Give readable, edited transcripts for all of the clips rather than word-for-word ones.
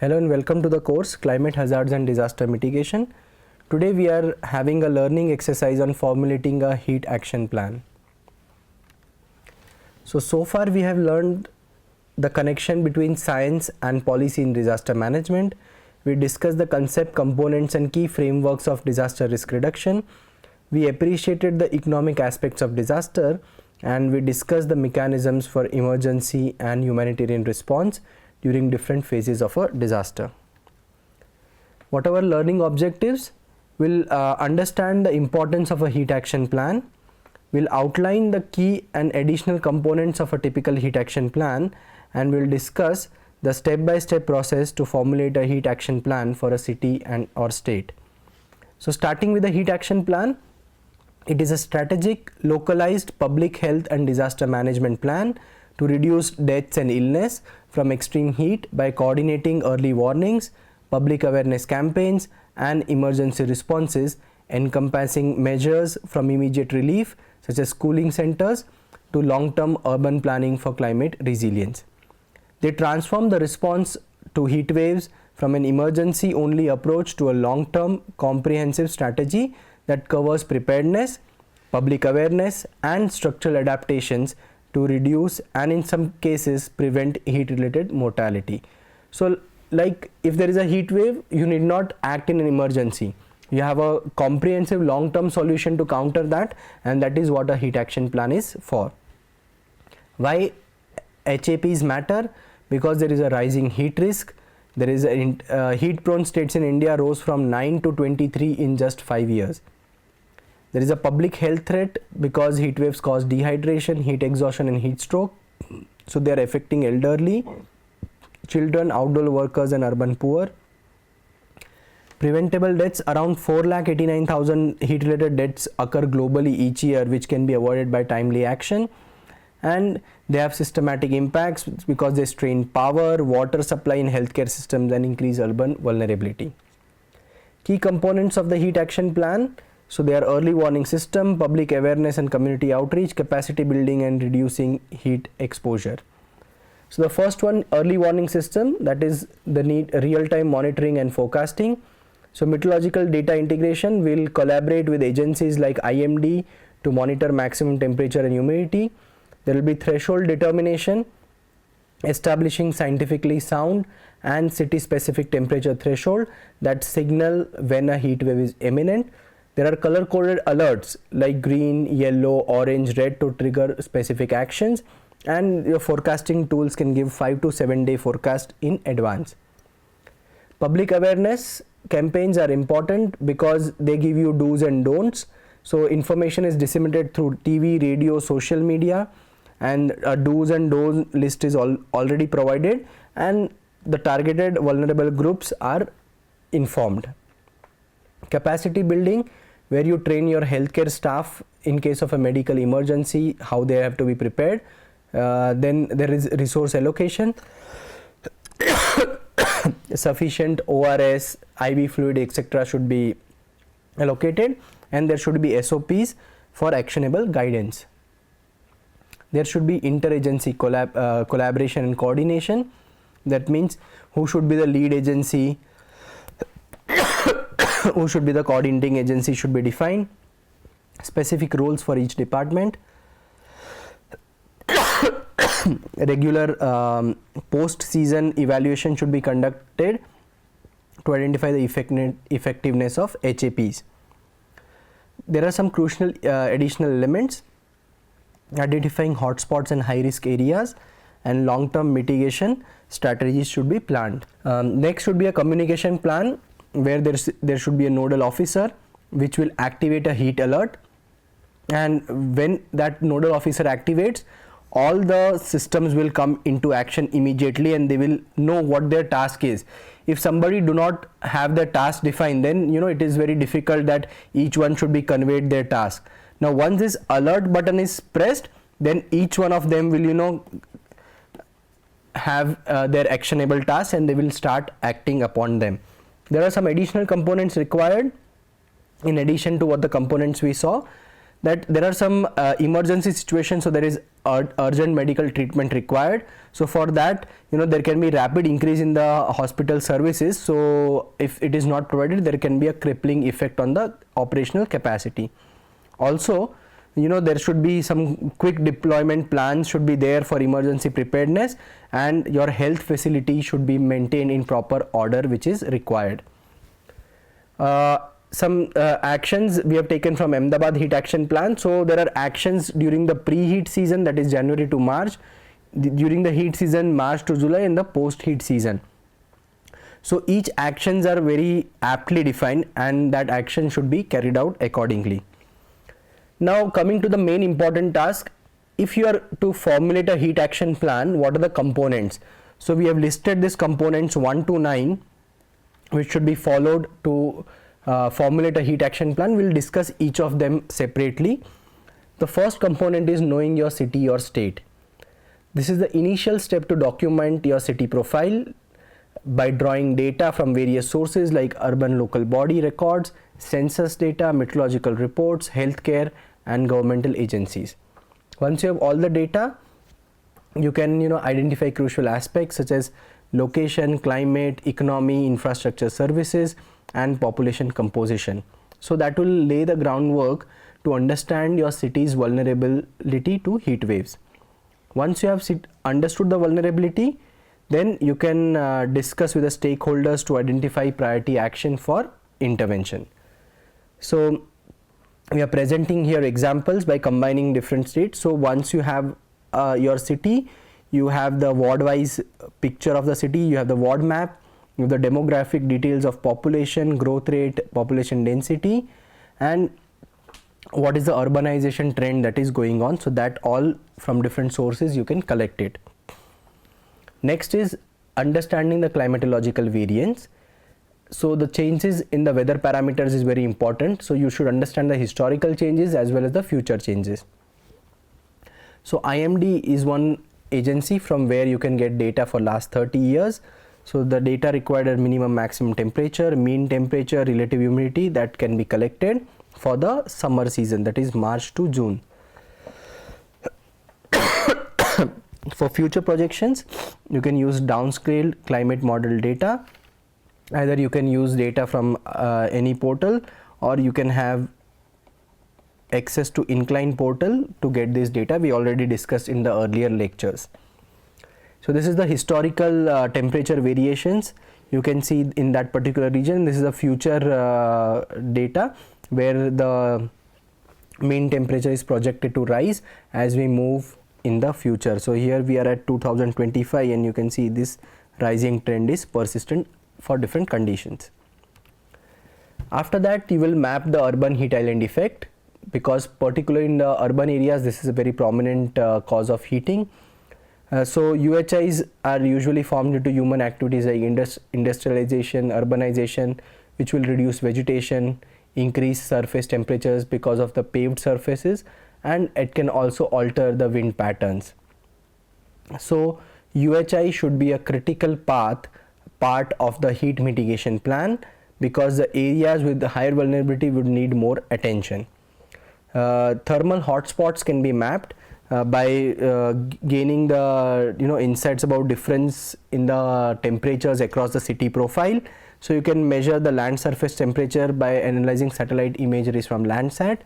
Hello and welcome to the course Climate Hazards and Disaster Mitigation. Today we are having a learning exercise on formulating a heat action plan. So far we have learned the connection between science and policy in disaster management. We discussed the concept, components and key frameworks of disaster risk reduction. We appreciated the economic aspects of disaster, and we discussed the mechanisms for emergency and humanitarian response during different phases of a disaster. What are our learning objectives? We'll understand the importance of a heat action plan. We'll outline the key and additional components of a typical heat action plan, and we'll discuss the step-by-step process to formulate a heat action plan for a city and or state. So starting with the heat action plan, it is a strategic, localized public health and disaster management plan to reduce deaths and illness from extreme heat by coordinating early warnings, public awareness campaigns and emergency responses, encompassing measures from immediate relief such as cooling centers to long-term urban planning for climate resilience. They transform the response to heat waves from an emergency only approach to a long-term comprehensive strategy that covers preparedness, public awareness and structural adaptations to reduce and in some cases prevent heat related mortality. So like if there is a heat wave, you need not act in an emergency. You have a comprehensive long term solution to counter that, and that is what a heat action plan is for. Why HAPs matter? Because there is a rising heat risk. There is a heat prone states in India rose from 9 to 23 in just 5 years. There is a public health threat because heat waves cause dehydration, heat exhaustion and heat stroke. So they are affecting elderly, children, outdoor workers and urban poor. Preventable deaths, around 4,89,000 heat related deaths occur globally each year, which can be avoided by timely action. And they have systematic impacts because they strain power, water supply in healthcare systems and increase urban vulnerability. Key components of the heat action plan. So they are early warning system, public awareness and community outreach, capacity building and reducing heat exposure. So the first one, early warning system, that is the need real-time monitoring and forecasting. So meteorological data integration will collaborate with agencies like IMD to monitor maximum temperature and humidity. There will be threshold determination, establishing scientifically sound and city-specific temperature threshold that signal when a heat wave is imminent. There are color-coded alerts like green, yellow, orange, red to trigger specific actions, and your forecasting tools can give 5 to 7 day forecast in advance. Public awareness campaigns are important because they give you do's and don'ts. So information is disseminated through TV, radio, social media, and a do's and don'ts list is already provided, and the targeted vulnerable groups are informed. Capacity building, where you train your healthcare staff in case of a medical emergency, how they have to be prepared. Then there is resource allocation, sufficient ORS, IV fluid, etc. should be allocated, and there should be SOPs for actionable guidance. There should be interagency collaboration and coordination. That means who should be the lead agency, who should be the coordinating agency should be defined, specific roles for each department. Regular post-season evaluation should be conducted to identify the effectiveness of HAPs. There are some crucial additional elements: identifying hotspots and high-risk areas, and long-term mitigation strategies should be planned. Next should be a communication plan, where there should be a nodal officer which will activate a heat alert, and when that nodal officer activates, all the systems will come into action immediately and they will know what their task is. If somebody do not have the task defined, then it is very difficult that each one should be conveyed their task. Now once this alert button is pressed, then each one of them will have their actionable tasks and they will start acting upon them. There are some additional components required in addition to what the components we saw. that there are some emergency situations, so there is urgent medical treatment required. So for that, there can be rapid increase in the hospital services. So if it is not provided, there can be a crippling effect on the operational capacity. Also, there should be some quick deployment plans should be there for emergency preparedness, and your health facility should be maintained in proper order which is required. Some actions we have taken from Ahmedabad Heat Action Plan. So there are actions during the pre-heat season, that is January to March, during the heat season March to July, and the post-heat season. So each actions are very aptly defined, and that action should be carried out accordingly. Now coming to the main important task, if you are to formulate a heat action plan, what are the components? So we have listed these components 1 to 9 which should be followed to formulate a heat action plan. We'll discuss each of them separately. The first component is knowing your city or state. This is the initial step to document your city profile by drawing data from various sources like urban local body records, census data, meteorological reports, healthcare and governmental agencies. Once you have all the data, you can identify crucial aspects such as location, climate, economy, infrastructure services and population composition. So that will lay the groundwork to understand your city's vulnerability to heat waves. Once you have understood the vulnerability, then you can discuss with the stakeholders to identify priority action for intervention. So we are presenting here examples by combining different states. So once you have your city, you have the ward wise picture of the city, you have the ward map, you have the demographic details of population, growth rate, population density, and what is the urbanization trend that is going on. So that all from different sources you can collect it. Next is understanding the climatological variance. So the changes in the weather parameters is very important. So you should understand the historical changes as well as the future changes. So IMD is one agency from where you can get data for last 30 years. So the data required are minimum maximum temperature, mean temperature, relative humidity that can be collected for the summer season, that is March to June. For future projections, you can use downscaled climate model data. Either you can use data from any portal, or you can have access to incline portal to get this data. We already discussed in the earlier lectures. So this is the historical temperature variations you can see in that particular region. This is a future data where the mean temperature is projected to rise as we move in the future. So here we are at 2025 and you can see this rising trend is persistent for different conditions. After that, you will map the urban heat island effect, because particularly in the urban areas this is a very prominent cause of heating. So UHIs are usually formed due to human activities like industrialization, urbanization, which will reduce vegetation, increase surface temperatures because of the paved surfaces, and it can also alter the wind patterns. So UHI should be a critical part of the heat mitigation plan, because the areas with the higher vulnerability would need more attention. Thermal hotspots can be mapped by gaining the insights about difference in the temperatures across the city profile. So you can measure the land surface temperature by analyzing satellite imageries from Landsat,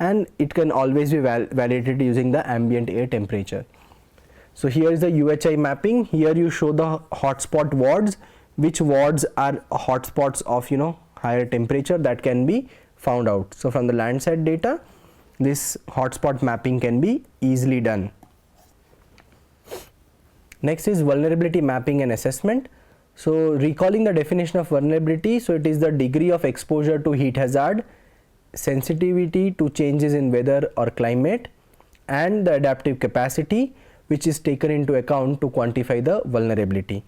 and it can always be validated using the ambient air temperature. So here is the UHI mapping. Here you show the hotspot wards, which wards are hotspots of higher temperature that can be found out. So from the Landsat data, this hotspot mapping can be easily done. Next is vulnerability mapping and assessment. So recalling the definition of vulnerability, so it is the degree of exposure to heat hazard, sensitivity to changes in weather or climate, and the adaptive capacity which is taken into account to quantify the vulnerability.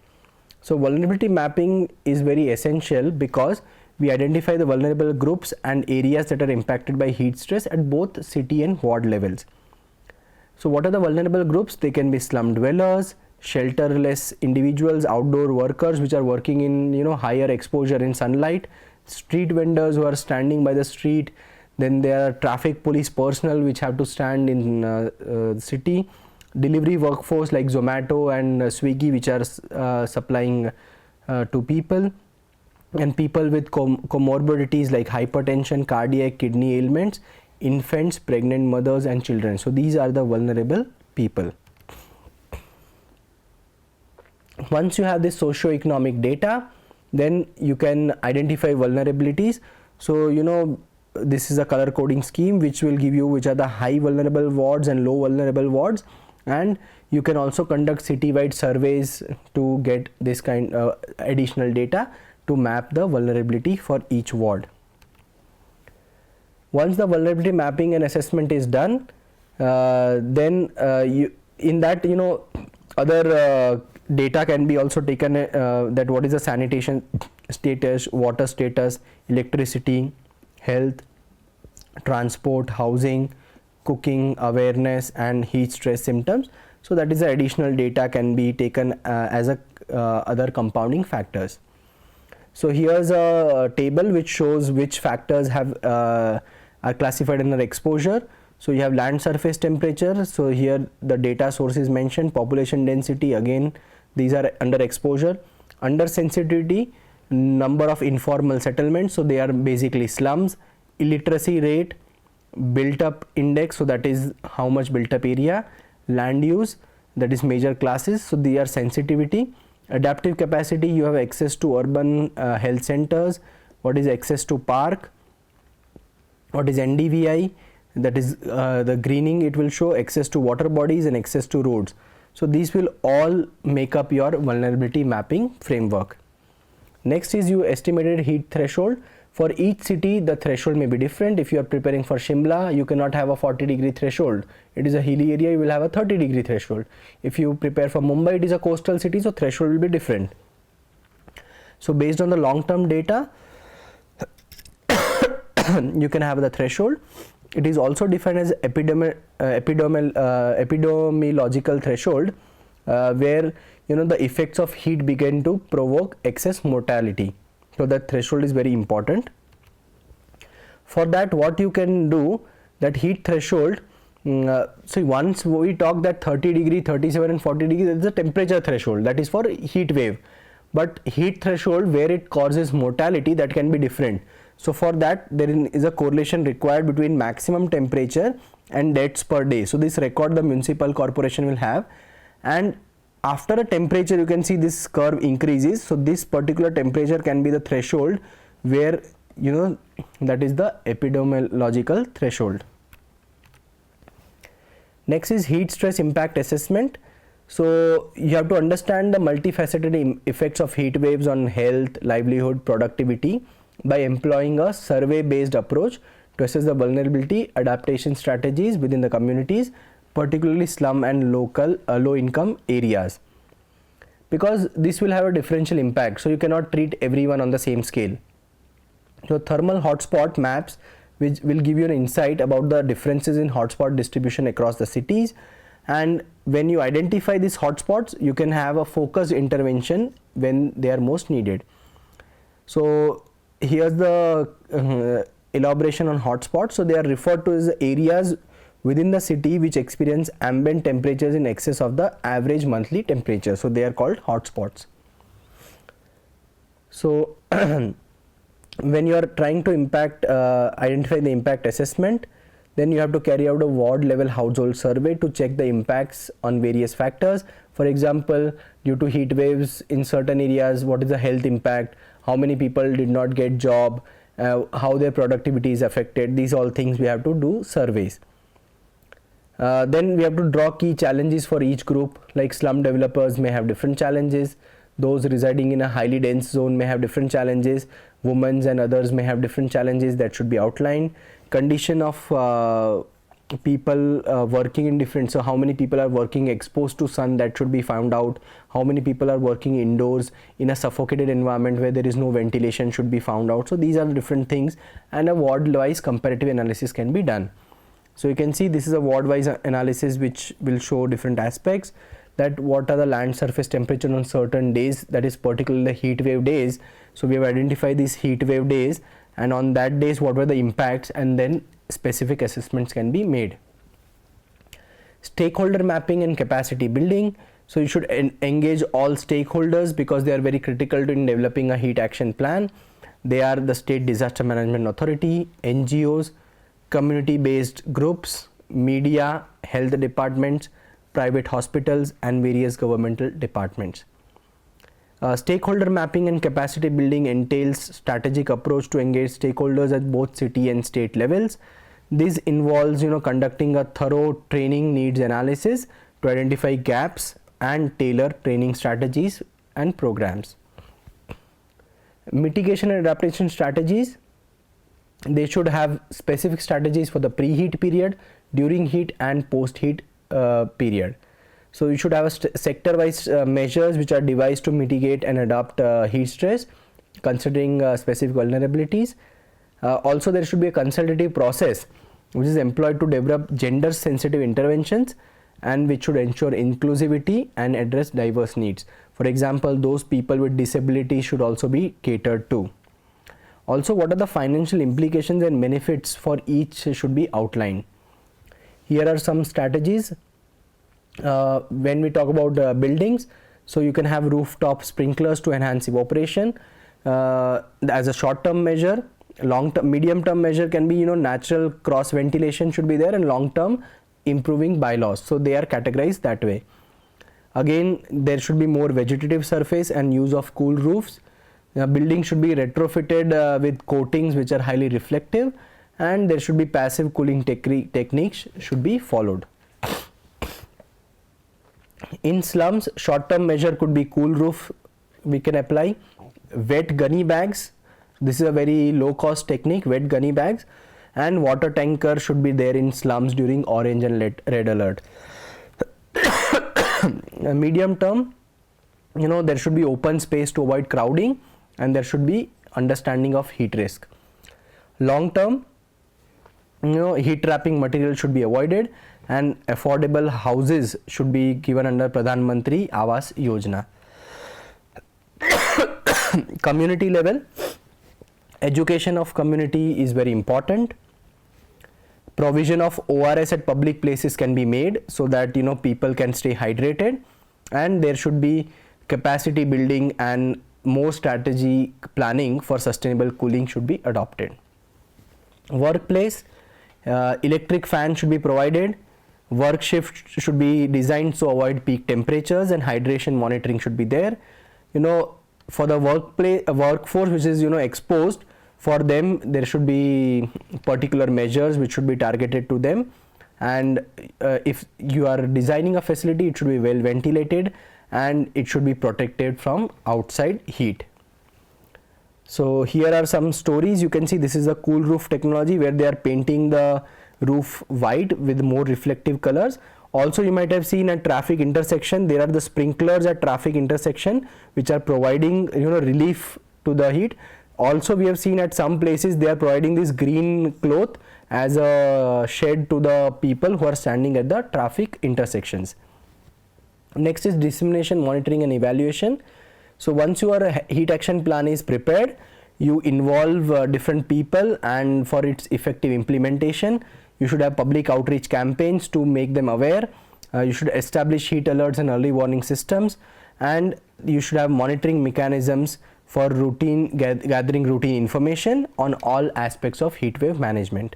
So vulnerability mapping is very essential because we identify the vulnerable groups and areas that are impacted by heat stress at both city and ward levels. So what are the vulnerable groups? They can be slum dwellers, shelterless individuals, outdoor workers which are working in higher exposure in sunlight, street vendors who are standing by the street, Then there are traffic police personnel which have to stand in city, delivery workforce like Zomato and Swiggy, which are supplying to people, and people with comorbidities like hypertension, cardiac, kidney ailments, infants, pregnant mothers and children. So these are the vulnerable people. Once you have this socio-economic data, then you can identify vulnerabilities. So this is a color coding scheme which will give you which are the high vulnerable wards and low vulnerable wards, and you can also conduct citywide surveys to get this kind of additional data to map the vulnerability for each ward. Once the vulnerability mapping and assessment is done, then other data can be also taken, that what is the sanitation status, water status, electricity, health, transport, housing, cooking, awareness and heat stress symptoms. So that is the additional data can be taken as a other compounding factors. So here's a table which shows which factors have are classified under exposure. So you have land surface temperature. So here the data source is mentioned. Population density, again these are under exposure. Under sensitivity, number of informal settlements, so they are basically slums. Illiteracy rate, built up index, so that is how much built up area. Land use, that is major classes, so they are sensitivity. Adaptive capacity, you have access to urban health centers. What is access to park? What is NDVI? That is the greening, it will show access to water bodies and access to roads. So these will all make up your vulnerability mapping framework. Next is you estimated heat threshold. For each city the threshold may be different. If you are preparing for Shimla, you cannot have a 40-degree threshold. It is a hilly area, you will have a 30-degree threshold. If you prepare for Mumbai, it is a coastal city, so threshold will be different. So based on the long-term data, you can have the threshold. It is also defined as epidemiological threshold, where the effects of heat begin to provoke excess mortality. So that threshold is very important. For that, what you can do, that heat threshold, so once we talk that 30 degree, 37 and 40 degree, that is the temperature threshold, that is for heat wave. But heat threshold where it causes mortality, that can be different. So for that there is a correlation required between maximum temperature and deaths per day. So this record the municipal corporation will have, and after a temperature you can see this curve increases. So this particular temperature can be the threshold where that is the epidemiological threshold. Next is heat stress impact assessment. So you have to understand the multifaceted effects of heat waves on health, livelihood, productivity by employing a survey based approach to assess the vulnerability adaptation strategies within the communities, particularly slum and local low income areas, because this will have a differential impact. So you cannot treat everyone on the same scale. So thermal hotspot maps, which will give you an insight about the differences in hotspot distribution across the cities, and when you identify these hotspots you can have a focused intervention when they are most needed. So here's the elaboration on hotspots. So they are referred to as areas within the city which experience ambient temperatures in excess of the average monthly temperature. So they are called hotspots. So when you are trying to identify the impact assessment, then you have to carry out a ward level household survey to check the impacts on various factors. For example, due to heat waves in certain areas, what is the health impact, how many people did not get job, how their productivity is affected. These all things we have to do surveys. Then we have to draw key challenges for each group, like slum developers may have different challenges, those residing in a highly dense zone may have different challenges, women and others may have different challenges that should be outlined. Condition of people working in different, so how many people are working exposed to sun, that should be found out. How many people are working indoors in a suffocated environment where there is no ventilation should be found out. So these are the different things, and a ward wise comparative analysis can be done. So you can see this is a ward wise analysis which will show different aspects, that what are the land surface temperature on certain days, that is particularly heat wave days. So we have identified these heat wave days, and on that days what were the impacts, and then specific assessments can be made. Stakeholder mapping and capacity building. So you should engage all stakeholders because they are very critical in developing a heat action plan. They are the State Disaster Management Authority, NGOs, community-based groups, media, health departments, private hospitals, and various governmental departments. Stakeholder mapping and capacity building entails strategic approach to engage stakeholders at both city and state levels. This involves conducting a thorough training needs analysis to identify gaps and tailor training strategies and programs. Mitigation and adaptation strategies. They should have specific strategies for the pre-heat period, during heat, and post-heat period. So you should have a sector-wise measures which are devised to mitigate and adapt heat stress, considering specific vulnerabilities. Also, there should be a consultative process which is employed to develop gender-sensitive interventions and which should ensure inclusivity and address diverse needs. For example, those people with disabilities should also be catered to. Also, what are the financial implications and benefits for each should be outlined. Here are some strategies. When we talk about buildings, so you can have rooftop sprinklers to enhance evaporation as a short-term measure. Long-term, medium-term measure can be natural cross ventilation should be there, and long-term improving bylaws. So they are categorized that way. Again, there should be more vegetative surface and use of cool roofs. The building should be retrofitted with coatings which are highly reflective, and there should be passive cooling techniques should be followed. In slums, short-term measure could be cool roof we can apply, wet gunny bags. This is a very low-cost technique, wet gunny bags, and water tanker should be there in slums during orange and red alert. Medium term, there should be open space to avoid crowding, and there should be understanding of heat risk. Long term, heat trapping material should be avoided, and affordable houses should be given under Pradhan Mantri Awas Yojana. Community level, education of community is very important. Provision of ORS at public places can be made so that people can stay hydrated, and there should be capacity building and more strategy planning for sustainable cooling should be adopted. Workplace, electric fan should be provided. Work shift should be designed to avoid peak temperatures, and hydration monitoring should be there. For the workforce which is exposed, for them there should be particular measures which should be targeted to them, and if you are designing a facility, it should be well ventilated and it should be protected from outside heat. So here are some stories. You can see this is a cool roof technology where they are painting the roof white with more reflective colors. Also, you might have seen at traffic intersection, there are the sprinklers at traffic intersection which are providing relief to the heat. Also, we have seen at some places they are providing this green cloth as a shade to the people who are standing at the traffic intersections. Next is dissemination, monitoring and evaluation. So once your heat action plan is prepared, you involve different people, and for its effective implementation, you should have public outreach campaigns to make them aware. You should establish heat alerts and early warning systems, and you should have monitoring mechanisms for gathering routine information on all aspects of heat wave management.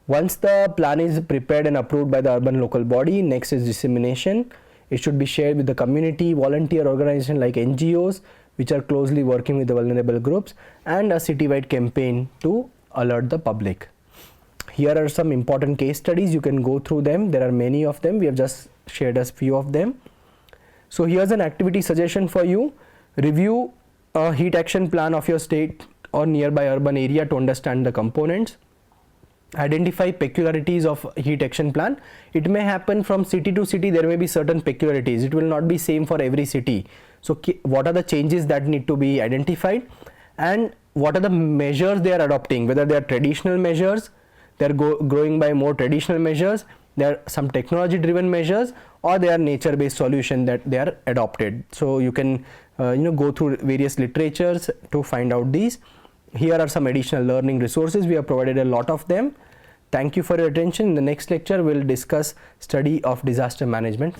Once the plan is prepared and approved by the urban local body, next is dissemination. It should be shared with the community, volunteer organization like NGOs which are closely working with the vulnerable groups, and a citywide campaign to alert the public. Here are some important case studies. You can go through them. There are many of them. We have just shared a few of them. So here's an activity suggestion for you. Review a heat action plan of your state or nearby urban area to understand the components. Identify peculiarities of heat action plan. It may happen from city to city. There may be certain peculiarities. It will not be same for every city. So what are the changes that need to be identified, and what are the measures they are adopting, whether they are traditional measures, they are growing by more traditional measures, there are some technology driven measures, or they are nature based solution that they are adopted. So you can go through various literatures to find out these. Here are some additional learning resources. We have provided a lot of them. Thank you for your attention. In the next lecture, we'll discuss study of disaster management.